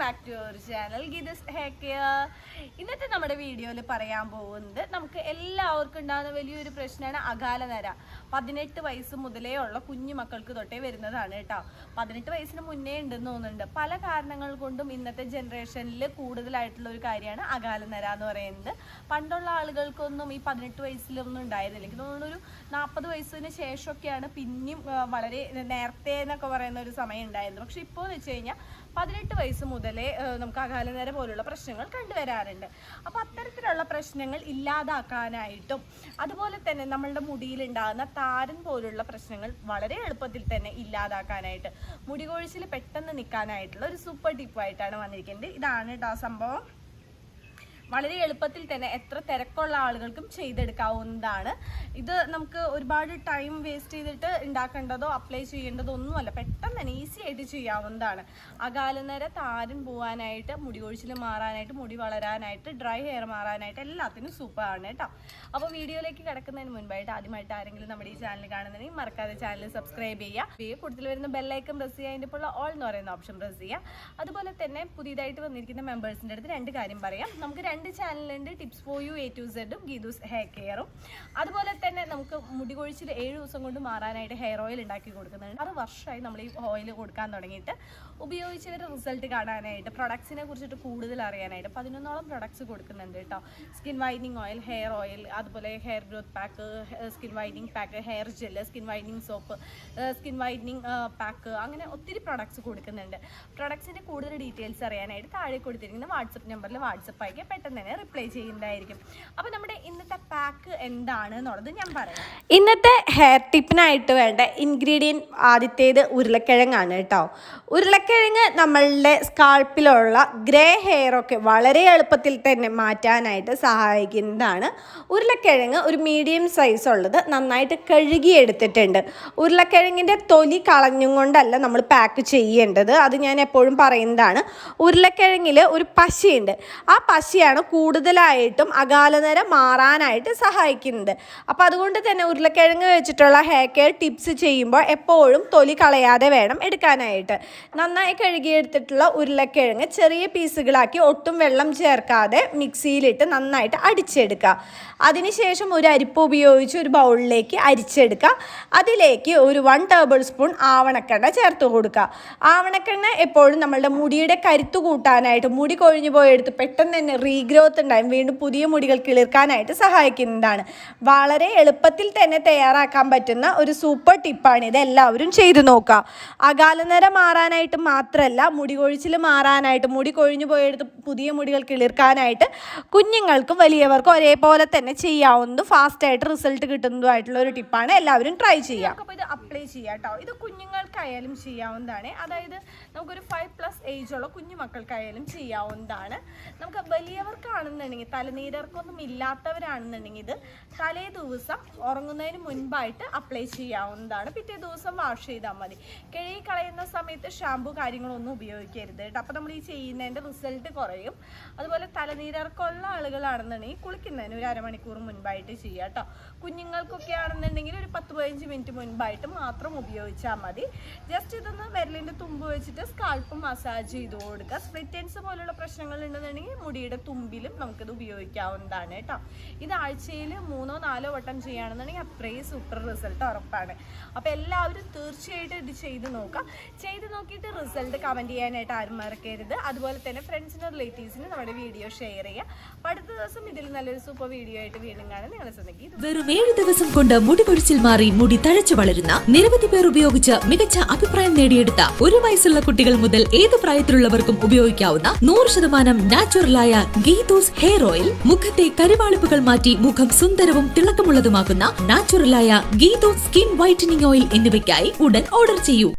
Back to our channel Geetha's hair care. ഇന്നത്തെ നമ്മുടെ വീഡിയോയിൽ പറയാൻ പോകുന്നത് നമുക്ക് എല്ലാവർക്കും ഉണ്ടാകുന്ന വലിയൊരു പ്രശ്നമാണ് അകാല നര. 18 വയസ്സ് മുതലേ ഉള്ള കുഞ്ഞു മക്കൾക്ക് തൊട്ടേ വരുന്നതാണ് കേട്ടോ. 18 വയസ്സിന് മുന്നേ ഉണ്ടെന്ന് തോന്നുന്നുണ്ട്. പല കാരണങ്ങൾ കൊണ്ടും ഇന്നത്തെ ജനറേഷനിൽ കൂടുതലായിട്ടുള്ള ഒരു കാര്യമാണ് അകാല നര എന്ന് പറയുന്നത്. പണ്ടുള്ള ആളുകൾക്കൊന്നും ഈ 18 വയസ്സിലൊന്നും ഉണ്ടായിരുന്നില്ല. എനിക്ക് തോന്നുന്നു ഒരു 40 വയസ്സിന് ശേഷമൊക്കെയാണ് പിന്നെയും വളരെ നേരത്തെ എന്നൊക്കെ പറയുന്ന ഒരു സമയം ഉണ്ടായിരുന്നു. പക്ഷെ ഇപ്പോൾ എന്ന് വെച്ച് കഴിഞ്ഞാൽ 18 വയസ്സ് മുതലേ നമുക്ക് അകാലനര പോലുള്ള പ്രശ്നങ്ങൾ കണ്ടുവരാറുണ്ട്. അപ്പോൾ അത്തരത്തിലുള്ള പ്രശ്നങ്ങൾ ഇല്ലാതാക്കാനായിട്ടും അതുപോലെ തന്നെ നമ്മളുടെ മുടിയിലുണ്ടാകുന്ന താരൻ പോലുള്ള പ്രശ്നങ്ങൾ വളരെ എളുപ്പത്തിൽ തന്നെ ഇല്ലാതാക്കാനായിട്ട് മുടി കൊഴിച്ചിൽ പെട്ടെന്ന് നിൽക്കാനായിട്ടുള്ള ഒരു സൂപ്പർ ടിപ്പായിട്ടാണ് വന്നിരിക്കുന്നത്. ഇതാണ് കേട്ടോ സംഭവം. വളരെ എളുപ്പത്തിൽ തന്നെ എത്ര തിരക്കുള്ള ആളുകൾക്കും ചെയ്തെടുക്കാവുന്നതാണ്. ഇത് നമുക്ക് ഒരുപാട് ടൈം വേസ്റ്റ് ചെയ്തിട്ട് ഉണ്ടാക്കേണ്ടതോ അപ്ലൈ ചെയ്യേണ്ടതോ ഒന്നുമല്ല. പെട്ടെന്ന് തന്നെ ഈസി ആയിട്ട് ചെയ്യാവുന്നതാണ്. അകാലനര, താരൻ പോകാനായിട്ട്, മുടി കൊഴിച്ചിൽ മാറാനായിട്ട്, മുടി വളരാനായിട്ട്, ഡ്രൈ ഹെയർ മാറാനായിട്ട് എല്ലാത്തിനും സൂപ്പറാണ് കേട്ടോ. അപ്പോൾ വീഡിയോയിലേക്ക് കിടക്കുന്നതിന് മുൻപായിട്ട് ആദ്യമായിട്ട് ആരെങ്കിലും നമ്മുടെ ഈ ചാനൽ കാണുന്നുണ്ടെങ്കിൽ മറക്കാതെ ചാനൽ സബ്സ്ക്രൈബ് ചെയ്യുക. കൂടുതൽ വരുന്ന ബെല്ലൈക്കൺ പ്രസ് ചെയ്യുക. അതിൻ്റെ ഇപ്പോൾ ഓൾ എന്ന് പറയുന്ന ഓപ്ഷൻ പ്രസ് ചെയ്യുക. അതുപോലെ തന്നെ പുതിയതായിട്ട് വന്നിരിക്കുന്ന മെമ്പേഴ്സിൻ്റെ അടുത്ത് രണ്ട് കാര്യം പറയാം. നമുക്ക് രണ്ട് ചാനലുണ്ട്, tips for you A to Z Geethu's hair കെയറും. അതുപോലെ തന്നെ നമുക്ക് മുടി കൊഴിച്ചിൽ 7 ദിവസം കൊണ്ട് മാറാനായിട്ട് ഹെയർ ഓയിൽ ഉണ്ടാക്കി കൊടുക്കുന്നുണ്ട്. 6 വർഷമായി നമ്മൾ ഈ ഓയിൽ കൊടുക്കാൻ തുടങ്ങിയിട്ട്. ഉപയോഗിച്ചവരുടെ റിസൾട്ട് കാണാനായിട്ട്, പ്രൊഡക്ട്സിനെ കുറിച്ചിട്ട് കൂടുതൽ അറിയാനായിട്ട് 11ഓളം പ്രൊഡക്ട്സ് കൊടുക്കുന്നുണ്ട് കേട്ടോ. Skin whitening oil, hair oil, അതുപോലെ hair growth pack, skin whitening pack, hair gel, skin whitening soap, skin whitening pack, അങ്ങനെ ഒത്തിരി പ്രൊഡക്ട്സ് കൊടുക്കുന്നുണ്ട്. പ്രൊഡക്ട്സിൻ്റെ കൂടുതൽ ഡീറ്റെയിൽസ് അറിയാനായിട്ട് താഴെ കൊടുത്തിരിക്കുന്ന വാട്സപ്പ് നമ്പറിൽ വാട്സപ്പ് അയക്കുക. പെട്ടെന്ന് തന്നെ റിപ്ലൈ ചെയ്യുന്നതായിരിക്കും. അപ്പോൾ നമ്മുടെ ഇന്നത്തെ പാക്ക് എന്താണ് എന്നുള്ളത് ഞാൻ പറയാം. ഇന്നത്തെ ഹെയർ ടിപ്പിനായിട്ട് വേണ്ട ഇൻഗ്രീഡിയൻറ്റ് ആദ്യത്തേത് ഉരുളക്കിഴങ്ങാണ് കേട്ടോ. ഉരുളക്കിഴങ്ങ് നമ്മളുടെ സ്കാൾപ്പിലുള്ള ഗ്രേ ഹെയറൊക്കെ വളരെ എളുപ്പത്തിൽ തന്നെ മാറ്റാനായിട്ട് സഹായിക്കുന്നതാണ്. ഉരുളക്കിഴങ്ങ് ഒരു മീഡിയം സൈസ് ഉള്ളത് നന്നായിട്ട് കഴുകിയെടുത്തിട്ടുണ്ട്. ഉരുളക്കിഴങ്ങിൻ്റെ തൊലി കളഞ്ഞും കൊണ്ടല്ല നമ്മൾ പാക്ക് ചെയ്യേണ്ടത്. അത് ഞാൻ എപ്പോഴും പറയുന്നതാണ്. ഉരുളക്കിഴങ്ങിൽ ഒരു പശയുണ്ട്. ആ പശയാണ് കൂടുതലായിട്ടും അകാലനര മാറാനായിട്ട് സഹായിക്കുന്നത്. അപ്പോൾ അതുകൊണ്ട് തന്നെ ഉരുളക്കിഴങ്ങ് വെച്ചിട്ടുള്ള ഹെയർ കെയർ ടിപ്സ് ചെയ്യുമ്പോൾ എപ്പോഴും തൊലി കളയാതെ വേണം എടുക്കാനായിട്ട്. നന്നായി കഴുകിയെടുത്തിട്ടുള്ള ഉരുളക്കിഴങ്ങ് ചെറിയ പീസുകളാക്കി ഒട്ടും വെള്ളം ചേർക്കാതെ മിക്സിയിലിട്ട് നന്നായിട്ട് അടിച്ചെടുക്കുക. അതിനുശേഷം ഒരു അരിപ്പ ഉപയോഗിച്ച് ഒരു ബൗളിലേക്ക് അരിച്ചെടുക്കുക. അതിലേക്ക് ഒരു 1 ടേബിൾ സ്പൂൺ ആവണക്കെണ്ണ ചേർത്ത് കൊടുക്കുക. ആവണക്കെണ്ണ എപ്പോഴും നമ്മളുടെ മുടിയുടെ കരുത്ത് കൂട്ടാനായിട്ട്, മുടി കൊഴിഞ്ഞു പോയെടുത്ത് പെട്ടെന്ന് തന്നെ റീഗ്രോത്ത് ഉണ്ടായും വീണ്ടും പുതിയ മുടികൾ കിളിർക്കാനായിട്ട് സഹായിക്കുന്നതാണ്. വളരെ എളുപ്പത്തിൽ തന്നെ തയ്യാറാക്കാൻ പറ്റുന്ന ഒരു സൂപ്പർ ടിപ്പാണ് ഇത്. എല്ലാവരും ചെയ്തു നോക്കുക. അകാലനര മാറാനായിട്ട് മാത്രമല്ല, മുടി കൊഴിച്ചിൽ മാറാനായിട്ട്, മുടി കൊഴിഞ്ഞു പോയെടുത്ത് പുതിയ മുടികൾ കിളിർക്കാനായിട്ട് കുഞ്ഞുങ്ങൾക്കും വലിയവർക്കും ഒരേപോലെ തന്നെ ചെയ്യാവുന്നതും ഫാസ്റ്റായിട്ട് റിസൾട്ട് കിട്ടുന്നതുമായിട്ടുള്ള ഒരു ടിപ്പാണ്. എല്ലാവരും ട്രൈ ചെയ്യുക. അപ്പോൾ ഇത് അപ്ലൈ ചെയ്യാം കേട്ടോ. ഇത് കുഞ്ഞുങ്ങൾക്കായാലും ചെയ്യാവുന്നതാണ്. അതായത് നമുക്കൊരു 5+ ഏജുള്ള കുഞ്ഞു മക്കൾക്കായാലും ചെയ്യാവുന്നതാണ്. നമുക്ക് വലിയവർക്കാണെന്നുണ്ടെങ്കിൽ, തലനീരർക്കൊന്നും ഇല്ലാത്തവരാണെന്നുണ്ടെങ്കിൽ ഇത് തലേ ദിവസം ഉറങ്ങുന്നതിന് മുൻപായിട്ട് അപ്ലൈ ചെയ്യാവുന്നതാണ്. പിറ്റേ ദിവസം വാഷ് ചെയ്താൽ മതി. കഴുകി കളയുന്ന സമയത്ത് ഷാമ്പു കാര്യങ്ങളൊന്നും ഉപയോഗിക്കരുത് കേട്ടോ. അപ്പോൾ നമ്മൾ ഈ ചെയ്യുന്നതിൻ്റെ റിസൾട്ട് കുറയും. അതുപോലെ തലനീരർക്കുള്ള ആളുകളാണെന്നുണ്ടെങ്കിൽ കുളിക്കുന്നതിന് ഒരു അരമണിക്കൂർ മുൻപായിട്ട് ചെയ്യുക കേട്ടോ. കുഞ്ഞുങ്ങൾക്കൊക്കെ ആണെന്നുണ്ടെങ്കിൽ ഒരു 10-15 മിനിറ്റ് മുൻപായിട്ട് മാത്രം ഉപയോഗിച്ചാൽ മതി. ജസ്റ്റ് ഇതൊന്ന് വിരലിൻ്റെ തുമ്പ് വെച്ചിട്ട് സ്കാൾപ്പ് മസാജ് ചെയ്ത് കൊടുക്കുക. സ്പ്ലിറ്റ് എൻഡ്സ് പോലുള്ള പ്രശ്നങ്ങൾ ഉണ്ടെന്നുണ്ടെങ്കിൽ മുടിയുടെ തുമ്പിലും നമുക്കിത് ഉപയോഗിക്കാവുന്നതാണ് കേട്ടോ. ഇത് ആഴ്ചയിൽ 3-4 വട്ടം ചെയ്യുകയാണെന്നുണ്ടെങ്കിൽ അത്രയും സൂപ്പർ റിസൾട്ട് ഉറപ്പാണ്. അപ്പോൾ എല്ലാവരും തീർച്ചയായിട്ടും ഇത് ചെയ്ത് നോക്കുക. ചെയ്ത് നോക്കിയിട്ട് റിസൾട്ട് കമൻറ്റ് ചെയ്യാനായിട്ട് ആരും മറക്കരുത്. അതുപോലെ തന്നെ ഫ്രണ്ട്സിനും റിലേറ്റീവ്സിനും നമ്മുടെ വീഡിയോ ഷെയർ ചെയ്യുക. അപ്പോൾ അടുത്ത ദിവസം ഇതിൽ നല്ലൊരു സൂപ്പർ വീഡിയോ ആയിട്ട് വീണ്ടും കാണാൻ നിങ്ങളെ ശ്രദ്ധിക്കും. വെറും 7 ദിവസം കൊണ്ട് മുടി കൊഴിച്ചിൽ മാറി മുടി തഴച്ചു വളരുന്ന, നിരവധി പേർ ഉപയോഗിച്ച് മികച്ച അഭിപ്രായം നേടിയെടുത്ത, 1 വയസ്സുള്ള കുട്ടികൾ മുതൽ ഏത് പ്രായത്തിലുള്ളവർക്കും ഉപയോഗിക്കാവുന്ന 100% നാച്ചുറലായ ഗീതൂസ് ഹെയർ ഓയിൽ. മുഖത്തെ കരുവാളിപ്പുകൾ മാറ്റി മുഖം സുന്ദരവും തിളക്കമുള്ളതുമാക്കുന്ന നാച്ചുറലായ ഗീതൂസ് സ്കിൻ വൈറ്റനിങ് ഓയിൽ എന്നിവയ്ക്കായി ഉടൻ ഓർഡർ ചെയ്യൂ.